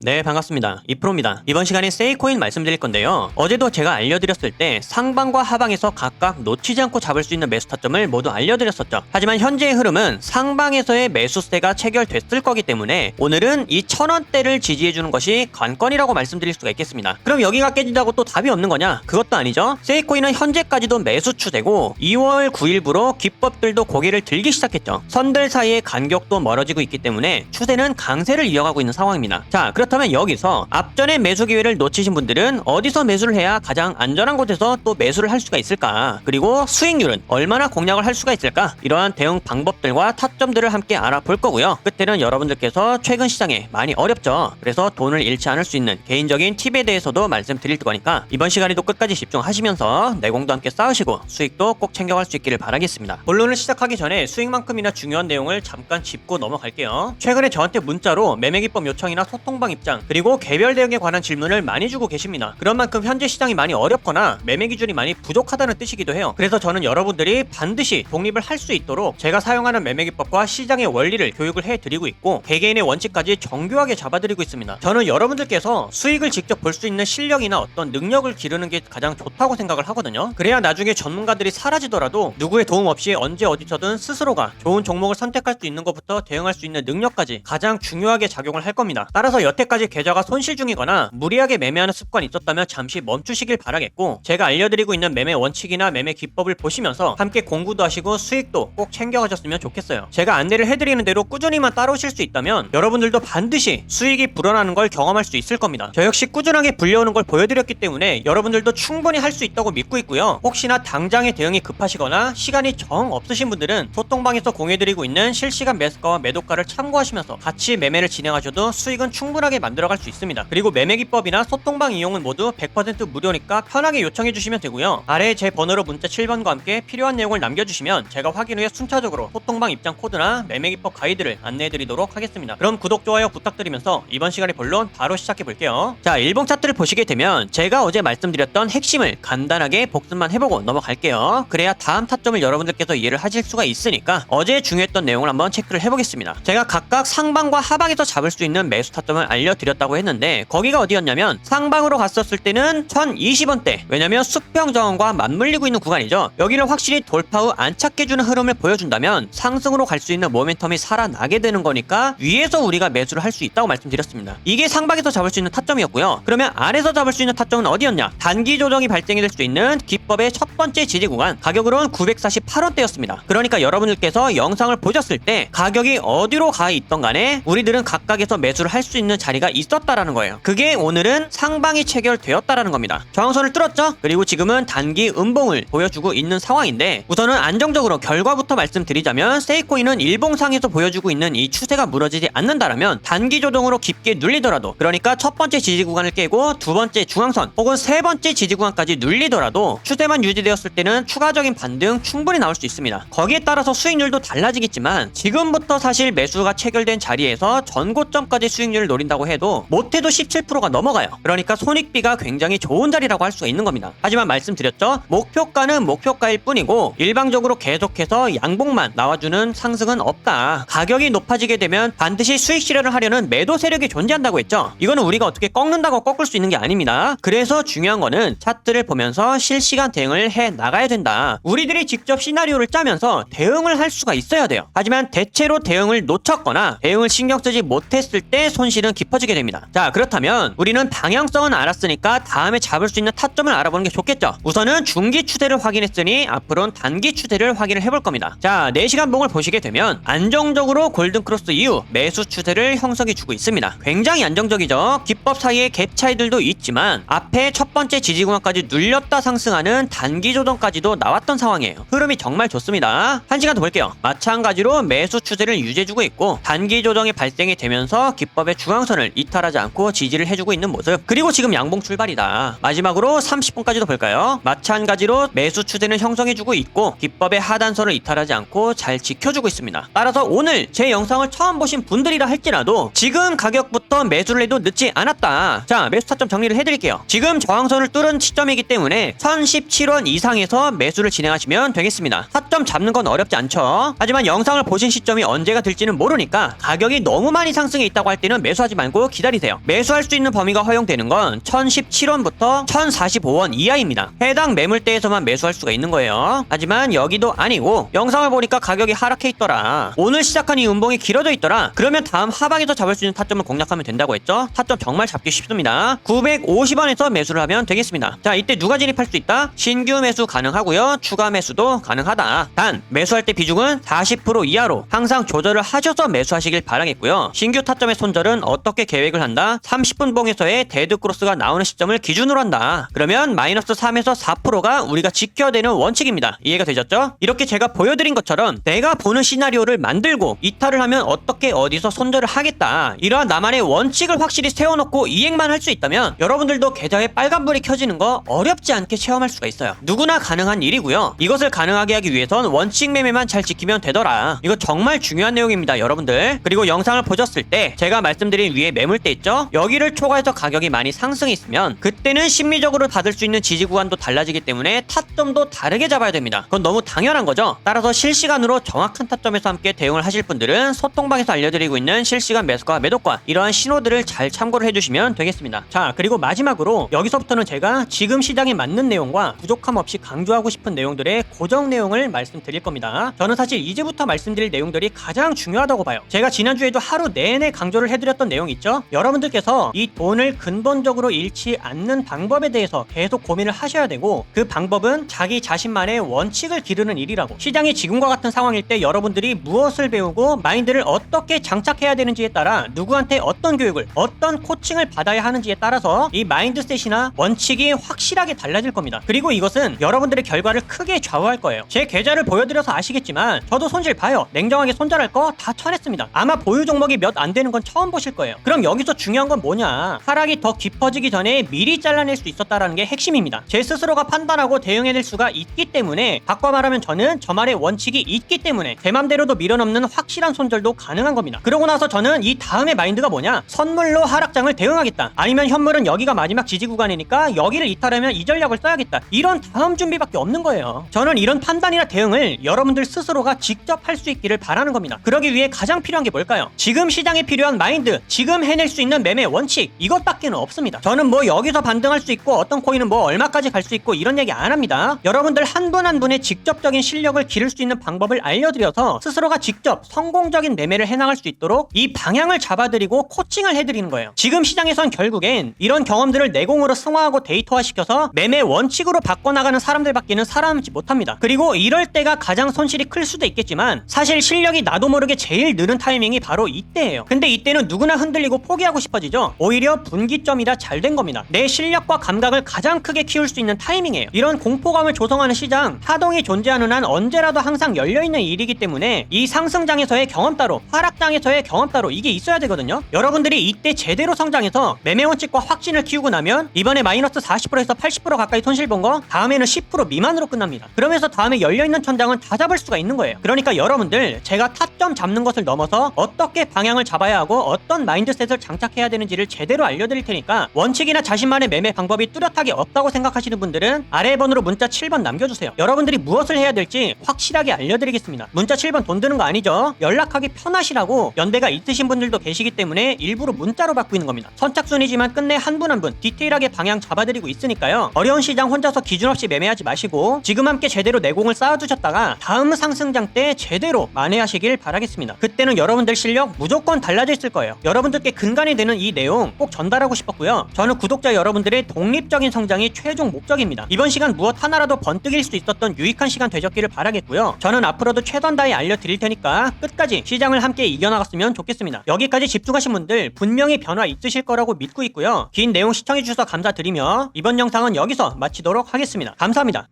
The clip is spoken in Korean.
네, 반갑습니다. 이프로입니다. 이번 시간에 세이코인 말씀드릴 건데요. 어제도 제가 알려드렸을 때 상방과 하방에서 각각 놓치지 않고 잡을 수 있는 매수 타점을 모두 알려드렸었죠. 하지만 현재의 흐름은 상방에서의 매수세가 체결됐을 거기 때문에 오늘은 이 1000원대를 지지해주는 것이 관건이라고 말씀드릴 수가 있겠습니다. 그럼 여기가 깨진다고 또 답이 없는 거냐? 그것도 아니죠. 세이코인은 현재까지도 매수 추세고 2월 9일부로 기법들도 고개를 들기 시작했죠. 선들 사이의 간격도 멀어지고 있기 때문에 추세는 강세를 이어가고 있는 상황입니다. 자, 그렇다면 여기서 앞전에 매수 기회를 놓치신 분들은 어디서 매수를 해야 가장 안전한 곳에서 또 매수를 할 수가 있을까? 그리고 수익률은 얼마나 공략을 할 수가 있을까? 이러한 대응 방법들과 타점들을 함께 알아볼 거고요. 끝에는 여러분들께서 최근 시장에 많이 어렵죠. 그래서 돈을 잃지 않을 수 있는 개인적인 팁에 대해서도 말씀드릴 거니까 이번 시간에도 끝까지 집중하시면서 내공도 함께 쌓으시고 수익도 꼭 챙겨갈 수 있기를 바라겠습니다. 본론을 시작하기 전에 수익만큼이나 중요한 내용을 잠깐 짚고 넘어갈게요. 최근에 저한테 문자로 매매기법 요청이나 소통방 입장 그리고 개별 대응에 관한 질문을 많이 주고 계십니다. 그런 만큼 현재 시장이 많이 어렵거나 매매 기준이 많이 부족하다는 뜻이기도 해요. 그래서 저는 여러분들이 반드시 독립을 할 수 있도록 제가 사용하는 매매 기법과 시장의 원리를 교육을 해드리고 있고 개개인의 원칙까지 정교하게 잡아드리고 있습니다. 저는 여러분들께서 수익을 직접 볼 수 있는 실력이나 어떤 능력을 기르는 게 가장 좋다고 생각을 하거든요. 그래야 나중에 전문가들이 사라지더라도 누구의 도움 없이 언제 어디서든 스스로가 좋은 종목을 선택할 수 있는 것부터 대응할 수 있는 능력까지 가장 중요하게 작용을 할 겁니다. 따라서 여태까지 계좌가 손실 중이거나 무리하게 매매하는 습관이 있었다면 잠시 멈추시길 바라겠고 제가 알려드리고 있는 매매 원칙이나 매매 기법을 보시면서 함께 공부도 하시고 수익도 꼭 챙겨가셨으면 좋겠어요. 제가 안내를 해드리는 대로 꾸준히만 따라오실 수 있다면 여러분들도 반드시 수익이 불어나는 걸 경험할 수 있을 겁니다. 저 역시 꾸준하게 불려오는 걸 보여드렸기 때문에 여러분들도 충분히 할 수 있다고 믿고 있고요. 혹시나 당장의 대응이 급하시거나 시간이 정 없으신 분들은 소통방에서 공유해드리고 있는 실시간 매수가와 매도가를 참고하시면서 같이 매매를 진행하셔도 수익은 충분하게 만들어갈 수 있습니다. 그리고 매매 기법이나 소통방 이용은 모두 100% 무료니까 편하게 요청해 주시면 되고요. 아래에 제 번호로 문자 7번과 함께 필요한 내용을 남겨주시면 제가 확인 후에 순차적으로 소통방 입장 코드나 매매 기법 가이드를 안내해 드리도록 하겠습니다. 그럼 구독, 좋아요 부탁드리면서 이번 시간의 본론 바로 시작해 볼게요. 자, 일봉 차트를 보시게 되면 제가 어제 말씀드렸던 핵심을 간단하게 복습만 해보고 넘어갈게요. 그래야 다음 타점을 여러분들께서 이해를 하실 수가 있으니까 어제 중요했던 내용을 한번 체크를 해보겠습니다. 제가 각각 상방과 하방에서 잡을 수 있는 매수 타점을 알려드렸다고 했는데 거기가 어디였냐면 상방으로 갔었을 때는 1020원대, 왜냐면 수평 저항과 맞물리고 있는 구간이죠. 여기를 확실히 돌파 후 안착해주는 흐름을 보여준다면 상승으로 갈 수 있는 모멘텀이 살아나게 되는 거니까 위에서 우리가 매수를 할 수 있다고 말씀드렸습니다. 이게 상방에서 잡을 수 있는 타점이었고요. 그러면 아래에서 잡을 수 있는 타점은 어디였냐? 단기 조정이 발생이 될 수 있는 기법의 첫 번째 지지 구간, 가격으로는 948원대였습니다. 그러니까 여러분들께서 영상을 보셨을 때 가격이 어디로 가 있던 간에 우리들은 각각에서 매수를 할 수 있는 자리가 있었다라는 거예요. 그게 오늘은 상방이 체결되었다라는 겁니다. 저항선을 뚫었죠? 그리고 지금은 단기 음봉을 보여주고 있는 상황인데 우선은 안정적으로 결과부터 말씀드리자면 세이코인은 일봉상에서 보여주고 있는 이 추세가 무너지지 않는다라면 단기 조정으로 깊게 눌리더라도, 그러니까 첫 번째 지지 구간을 깨고 두 번째 중앙선 혹은 세 번째 지지 구간까지 눌리더라도 추세만 유지되었을 때는 추가적인 반등 충분히 나올 수 있습니다. 거기에 따라서 수익률도 달라지겠지만 지금부터 사실 매수가 체결된 자리에서 전고점까지 수익률을 노린다고 해도 못해도 17%가 넘어가요. 그러니까 손익비가 굉장히 좋은 자리라고 할 수가 있는 겁니다. 하지만 말씀드렸죠? 목표가는 목표가일 뿐이고 일방적으로 계속해서 양봉만 나와주는 상승은 없다. 가격이 높아지게 되면 반드시 수익 실현을 하려는 매도 세력이 존재한다고 했죠? 이거는 우리가 어떻게 꺾는다고 꺾을 수 있는 게 아닙니다. 그래서 중요한 거는 차트를 보면서 실시간 대응을 해 나가야 된다. 우리들이 직접 시나리오를 짜면서 대응을 할 수가 있어야 돼요. 하지만 대체로 대응을 놓쳤거나 대응을 신경 쓰지 못했을 때 손실은 깊어지게 됩니다. 자, 그렇다면 우리는 방향성은 알았으니까 다음에 잡을 수 있는 타점을 알아보는 게 좋겠죠. 우선은 중기 추세를 확인했으니 앞으로는 단기 추세를 확인을 해볼 겁니다. 자, 4시간 봉을 보시게 되면 안정적으로 골든크로스 이후 매수 추세를 형성해주고 있습니다. 굉장히 안정적이죠. 기법 사이에 갭 차이들도 있지만 앞에 첫 번째 지지구간까지 눌렸다 상승하는 단기 조정까지도 나왔던 상황이에요. 흐름이 정말 좋습니다. 1시간 더 볼게요. 마찬가지로 매수 추세를 유지해주고 있고 단기 조정이 발생이 되면서 기법의 중앙선을 이탈하지 않고 지지를 해주고 있는 모습. 그리고 지금 양봉 출발이다. 마지막으로 30분까지도 볼까요? 마찬가지로 매수 추세는 형성해주고 있고 기법의 하단선을 이탈하지 않고 잘 지켜주고 있습니다. 따라서 오늘 제 영상을 처음 보신 분들이라 할지라도 지금 가격부터 매수를 해도 늦지 않았다. 자, 매수 타점 정리를 해드릴게요. 지금 저항선을 뚫은 시점이기 때문에 1017원 이상에서 매수를 진행하시면 되겠습니다. 타점 잡는 건 어렵지 않죠. 하지만 영상을 보신 시점이 언제가 될지는 모르니까 가격이 너무 많이 상승해 있다고 할 때는 매수하지 말고 기다리세요. 매수할 수 있는 범위가 허용되는 건 1017원부터 1045원 이하입니다. 해당 매물대에서만 매수할 수가 있는 거예요. 하지만 여기도 아니고 영상을 보니까 가격이 하락해 있더라. 오늘 시작한 이 운봉이 길어져 있더라. 그러면 다음 하방에서 잡을 수 있는 타점을 공략하면 된다고 했죠. 타점 정말 잡기 쉽습니다. 950원에서 매수를 하면 되겠습니다. 자, 이때 누가 진입할 수 있다? 신규 매수 가능하고요. 추가 매수도 가능하다. 단 매수할 때 비중은 40% 이하로 항상 조절을 하셔서 매수하시길 바라겠고요. 신규 타점의 손절은 어떻게 계획을 한다? 30분 봉에서의 데드 크로스가 나오는 시점을 기준으로 한다. 그러면 마이너스 3에서 4%가 우리가 지켜야 되는 원칙입니다. 이해가 되셨죠? 이렇게 제가 보여드린 것처럼 내가 보는 시나리오를 만들고 이탈을 하면 어떻게 어디서 손절을 하겠다. 이러한 나만의 원칙을 확실히 세워놓고 이행만 할 수 있다면 여러분들도 계좌에 빨간불이 켜지는 거 어렵지 않게 체험할 수가 있어요. 누구나 가능한 일이고요. 이것을 가능하게 하기 위해선 원칙 매매만 잘 지키면 되더라. 이거 정말 중요한 내용입니다, 여러분들. 그리고 영상을 보셨을 때 제가 말씀드린 위에 매물대 있죠? 여기를 초과해서 가격이 많이 상승이 있으면 그때는 심리적으로 받을 수 있는 지지 구간도 달라지기 때문에 타점도 다르게 잡아야 됩니다. 그건 너무 당연한 거죠. 따라서 실시간으로 정확한 타점에서 함께 대응을 하실 분들은 소통방에서 알려드리고 있는 실시간 매수과 매도과 이러한 신호들을 잘 참고를 해주시면 되겠습니다. 자, 그리고 마지막으로 여기서부터는 제가 지금 시장에 맞는 내용과 부족함 없이 강조하고 싶은 내용들의 고정 내용을 말씀드릴 겁니다. 저는 사실 이제부터 말씀드릴 내용들이 가장 중요하다고 봐요. 제가 지난주에도 하루 내내 강조를 해드렸던 내용 있죠? 여러분들께서 이 돈을 근본적으로 잃지 않는 방법에 대해서 계속 고민을 하셔야 되고, 그 방법은 자기 자신만의 원칙을 기르는 일이라고. 시장이 지금과 같은 상황일 때 여러분들이 무엇을 배우고 마인드를 어떻게 장착해야 되는지에 따라 누구한테 어떤 교육을, 어떤 코칭을 받아야 하는지에 따라서 이 마인드셋이나 원칙이 확실하게 달라질 겁니다. 그리고 이것은 여러분들의 결과를 크게 좌우할 거예요. 제 계좌를 보여드려서 아시겠지만 저도 손실 봐요. 냉정하게 손절할 거 다 쳐냈습니다. 아마 보유 종목이 몇 안 되는 건 처음 보실 거예요. 그럼 여기서 중요한 건 뭐냐? 하락이 더 깊어지기 전에 미리 잘라낼 수 있었다라는 게 핵심입니다. 제 스스로가 판단하고 대응해낼 수가 있기 때문에, 바꿔 말하면 저는 저만의 원칙이 있기 때문에 제 맘대로도 밀어넘는 확실한 손절도 가능한 겁니다. 그러고 나서 저는 이 다음의 마인드가 뭐냐? 선물로 하락장을 대응하겠다. 아니면 현물은 여기가 마지막 지지 구간이니까 여기를 이탈하면 이 전략을 써야겠다. 이런 다음 준비밖에 없는 거예요. 저는 이런 판단이나 대응을 여러분들 스스로가 직접 할 수 있기를 바라는 겁니다. 그러기 위해 가장 필요한 게 뭘까요? 지금 시장에 필요한 마인드, 지금 해낼 수 있는 매매 원칙, 이것밖에는 없습니다. 저는 뭐 여기서 반등할 수 있고 어떤 코인은 뭐 얼마까지 갈 수 있고 이런 얘기 안 합니다. 여러분들 한 분 한 분의 직접적인 실력을 기를 수 있는 방법을 알려드려서 스스로가 직접 성공적인 매매를 해나갈 수 있도록 이 방향을 잡아드리고 코칭을 해드리는 거예요. 지금 시장에선 결국엔 이런 경험들을 내공으로 승화하고 데이터화시켜서 매매 원칙으로 바꿔나가는 사람들밖에는 살아남지 못합니다. 그리고 이럴 때가 가장 손실이 클 수도 있겠지만 사실 실력이 나도 모르게 제일 느는 타이밍이 바로 이때예요. 근데 이때는 누구나 흔들리고 포기하고 싶어지죠. 오히려 분기점이라 잘 된 겁니다. 내 실력과 감각을 가장 크게 키울 수 있는 타이밍이에요. 이런 공포감을 조성하는 시장, 하동이 존재하는 한 언제라도 항상 열려있는 일이기 때문에 이 상승장에서의 경험 따로, 하락장에서의 경험 따로, 이게 있어야 되거든요. 여러분들이 이때 제대로 성장해서 매매 원칙과 확신을 키우고 나면 이번에 마이너스 40%에서 80% 가까이 손실 본 거 다음에는 10% 미만으로 끝납니다. 그러면서 다음에 열려있는 천장은 다 잡을 수가 있는 거예요. 그러니까 여러분들, 제가 타점 잡는 것을 넘어서 어떻게 방향을 잡아야 하고 어떤 마인드셋을 장착해야 되는지를 제대로 알려드릴 테니까, 원칙이나 자신만의 매매 방법이 뚜렷하게 없다고 생각하시는 분들은 아래 번호로 문자 7번 남겨주세요. 여러분들이 무엇을 해야 될지 확실하게 알려드리겠습니다. 문자 7번 돈 드는 거 아니죠? 연락하기 편하시라고 연대가 있으신 분들도 계시기 때문에 일부러 문자로 받고 있는 겁니다. 선착순이지만 끝내 한 분 한 분 디테일하게 방향 잡아드리고 있으니까요. 어려운 시장 혼자서 기준 없이 매매하지 마시고 지금 함께 제대로 내공을 쌓아두셨다가 다음 상승장 때 제대로 만회하시길 바라겠습니다. 그때는 여러분들 실력 무조건 달라져 있을 거예요. 여러분들께 근간이 되는 이 내용 꼭 전달하고 싶었고요. 저는 구독자 여러분들의 독립적인 성장이 최종 목적입니다. 이번 시간 무엇 하나라도 번뜩일 수 있었던 유익한 시간 되셨기를 바라겠고요. 저는 앞으로도 최선 다해 알려드릴 테니까 끝까지 시장을 함께 이겨나갔으면 좋겠습니다. 여기까지 집중하신 분들 분명히 변화 있으실 거라고 믿고 있고요. 긴 내용 시청해주셔서 감사드리며 이번 영상은 여기서 마치도록 하겠습니다. 감사합니다.